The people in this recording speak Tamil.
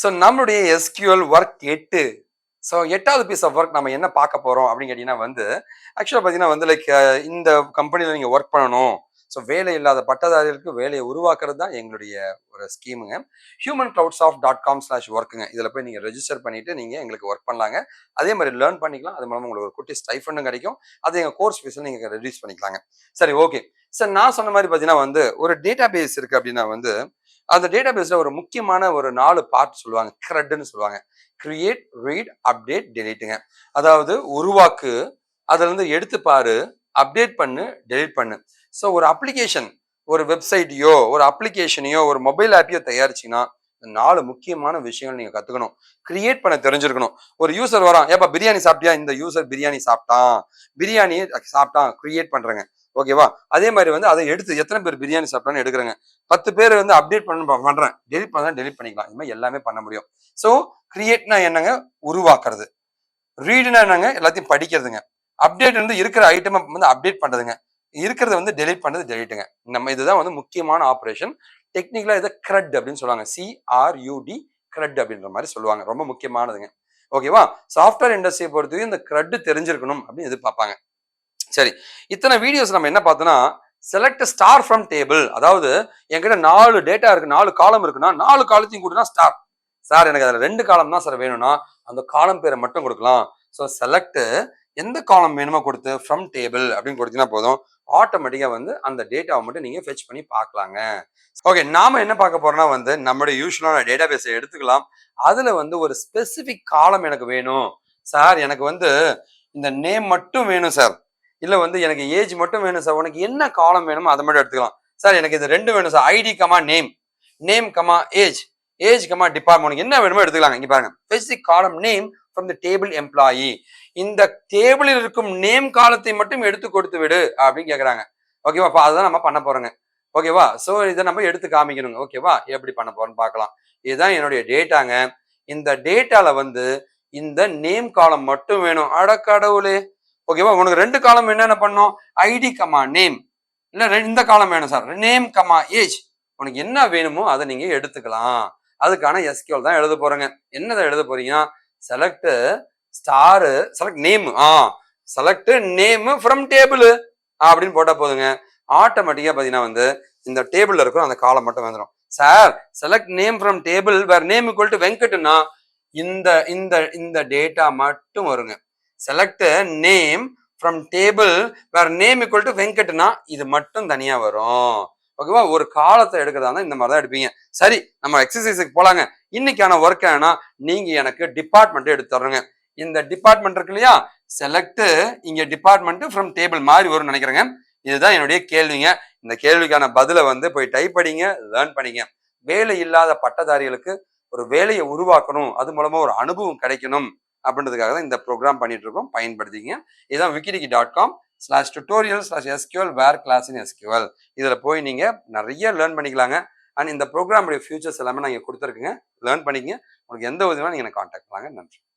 ஸோ நம்மளுடைய எஸ்கியூஎல் ஒர்க் 8. ஸோ 8வது பீஸ் ஆஃப் ஒர்க் நம்ம என்ன பார்க்க போறோம் அப்படின்னு கேட்டீங்கன்னா வந்து ஆக்சுவலாக பார்த்தீங்கன்னா வந்து லைக் இந்த கம்பெனியில் நீங்கள் ஒர்க் பண்ணணும். ஸோ வேலை இல்லாத பட்டதாரிகளுக்கு வேலையை உருவாக்குறது தான் எங்களுடைய ஒரு ஸ்கீமுங்க. humancloudsoft.com/workங்க. இதில் போய் நீங்கள் ரெஜிஸ்டர் பண்ணிட்டு நீங்கள் எங்களுக்கு ஒர்க் பண்ணலாங்க. அதே மாதிரி லேர்ன் பண்ணிக்கலாம். அது மூலமாக உங்களுக்கு ஒரு குட்டி ஸ்டைஃபண்டும் கிடைக்கும். அது எங்கள் கோர்ஸ் ஃபீஸில் நீங்கள் ரெடியூஸ் பண்ணிக்கலாங்க. சரி, ஓகே சார். நான் சொன்ன மாதிரி பார்த்தீங்கன்னா வந்து ஒரு டேட்டா பேஸ் இருக்கு அப்படின்னா வந்து அந்த டேட்டா பேஸ்ல ஒரு முக்கியமான ஒரு 4 பார்ட் சொல்லுவாங்க. க்ரெட்னு சொல்லுவாங்க. கிரியேட், ரீட், அப்டேட், டெலீட்டுங்க. அதாவது உருவாக்கு, அதுல இருந்து எடுத்து பாரு, அப்டேட் பண்ணு, டெலீட் பண்ணு. ஸோ ஒரு அப்ளிகேஷன், ஒரு வெப்சைட்டையோ ஒரு அப்ளிகேஷனையோ ஒரு மொபைல் ஆப்பையோ தயாரிச்சிங்கன்னா 4 முக்கியமான விஷயங்கள் நீங்க கத்துக்கணும். கிரியேட் பண்ண தெரிஞ்சிருக்கணும். ஒரு யூசர் வரான், ஏப்பா பிரியாணி சாப்பிட்டியா? இந்த யூசர் பிரியாணி சாப்பிட்டான், பிரியாணி சாப்பிட்டான், கிரியேட் பண்றேங்க. ஓகேவா? அதே மாதிரி வந்து அதை எடுத்து எத்தனை பேர் பிரியாணி சாப்பிட்டான்னு எடுக்கிறேங்க. 10 பேர் வந்து அப்டேட் பண்றேன், டெலிட் பண்ண டெலிட் பண்ணிக்கலாம். இது மாதிரி எல்லாமே பண்ண முடியும். ஸோ கிரியேட்னா என்னங்க? உருவாக்குறது. ரீடுனா என்னங்க? எல்லாத்தையும் படிக்கிறதுங்க. அப்டேட் வந்து இருக்கிற ஐட்டமை வந்து அப்டேட் பண்றதுங்க. இருக்கிறத வந்து டெலிட் பண்றது டெலிட்டுங்க. நம்ம இதுதான் வந்து முக்கியமான ஆப்ரேஷன். டெக்னிக்கலா இதை கிரெட் அப்படின்னு சொல்லுவாங்க. CRUD, கிரெட் அப்படின்ற மாதிரி சொல்லுவாங்க. ரொம்ப முக்கியமானதுங்க. ஓகேவா? சாஃப்ட்வேர் இண்டஸ்ட்ரியை பொறுத்தவரைக்கும் இந்த கிரெட் தெரிஞ்சிருக்கணும் அப்படின்னு எதிர்பார்ப்பாங்க. சரி, இத்தனை வீடியோஸ் நம்ம என்ன பார்த்தோம்னா செலக்ட் ஸ்டார் ஃப்ரம் டேபிள். அதாவது என்கிட்ட 4 டேட்டா இருக்கு, 4 காலம் இருக்குன்னா 4 காலத்தையும் கொடுத்தா ஸ்டார். சார் எனக்கு அதில் 2 காலம் தான் சார் வேணும்னா அந்த காலம் பேரை மட்டும் கொடுக்கலாம். ஸோ செலக்ட் எந்த காலம் வேணுமோ கொடுத்து ஃப்ரம் டேபிள் அப்படின்னு கொடுத்தீங்கன்னா போதும். ஆட்டோமேட்டிக்காக வந்து அந்த டேட்டாவை மட்டும் நீங்கள் ஃபெச் பண்ணி பார்க்கலாங்க. ஓகே, நாம என்ன பார்க்க போறோம்னா வந்து நம்மளுடைய யூஸ்வலான டேட்டா பேஸை எடுத்துக்கலாம். அதில் வந்து ஒரு ஸ்பெசிஃபிக் காலம் எனக்கு வேணும் சார். எனக்கு வந்து இந்த நேம் மட்டும் வேணும் சார். இல்லை வந்து எனக்கு ஏஜ் மட்டும் வேணும் சார். உனக்கு என்ன காலம் வேணுமோ அதை மட்டும் எடுத்துக்கலாம். சார் எனக்கு இது 2 வேணும் sir. ID comma name, name comma age, age comma department, என்ன வேணுமோ எடுத்துக்கலாங்க. இங்க பாருங்க, specific column name from the table employee. இந்த டேபிளில் இருக்கும் நேம் காலத்தை மட்டும் எடுத்து கொடுத்து விடு அப்படின்னு கேட்குறாங்க. ஓகேவா? அப்போ அதுதான் நம்ம பண்ண போறோங்க. ஓகேவா? ஸோ இதை நம்ம எடுத்து காமிக்கணுங்க. ஓகேவா? எப்படி பண்ண போறோம்னு பார்க்கலாம். இதுதான் என்னுடைய டேட்டாங்க. இந்த டேட்டால வந்து இந்த நேம் காலம் மட்டும் வேணும். அடக்கடவுளே! ஓகேவா? உனக்கு 2 காலம் என்னென்ன பண்ணும்? ஐடி கமா நேம், இல்லை இந்த காலம் வேணும் சார், நேம் கமா ஏஜ். உனக்கு என்ன வேணுமோ அதை நீங்க எடுத்துக்கலாம். அதுக்கான எஸ்கியூஎல் தான் எழுத போறேங்க. என்னதை எழுத போறீங்கன்னா select star select name, select name from table அப்படின்னு போட்டா போதுங்க. ஆட்டோமேட்டிக்கா பாத்தீங்கன்னா வந்து இந்த டேபிள்ல இருக்கிற அந்த காலம் மட்டும் வந்துடும். Sir select name from table where name equal to வெங்கட்னா இந்த இந்த இந்த டேட்டா மட்டும் வருங்க. Select name from table where name equal to வெங்கட்னா இது மட்டும் தனியா வரும். ஓகேவா? ஒரு காலத்தை எடுக்கிறதா இருந்தா இந்த மாதிரி தான் எடுப்பீங்க. சரி, நம்ம எக்ஸசைஸுக்கு போலாங்க. இன்னைக்கான ஒர்க் ஏன்னா நீங்க எனக்கு டிபார்ட்மெண்ட் எடுத்து தர்றீங்க. இந்த டிபார்ட்மெண்ட் இருக்கு இல்லையா, செலக்ட் இங்க டிபார்ட்மெண்ட் ஃப்ரம் டேபிள் மாதிரி வரும்னு நினைக்கிறேங்க. இதுதான் என்னுடைய கேள்விங்க. இந்த கேள்விக்கான பதிலை வந்து போய் டைப் படிங்க, லேர்ன் பண்ணிங்க. வேலை இல்லாத பட்டதாரிகளுக்கு ஒரு வேலையை உருவாக்கணும், அது மூலமா ஒரு அனுபவம் கிடைக்கணும் அப்படின்றதுக்காக தான் இந்த ப்ரோக்ராம் பண்ணிட்டு இருக்கோம். பயன்படுத்திங்க. இதுதான் wikidiki.com/tutorial/SQL where class in SQL. இதில் போய் நீங்க நிறைய லேர்ன் பண்ணிக்கலாங்க. அண்ட் இந்த ப்ரோக்ராமுடைய ஃபியூச்சர்ஸ் எல்லாமே நான் இங்கே கொடுத்துருக்குங்க. லேர்ன் பண்ணிக்கங்க. உங்களுக்கு எந்த உதவியும் நீங்க கான்டாக்ட் பண்ணலாங்க. நன்றி.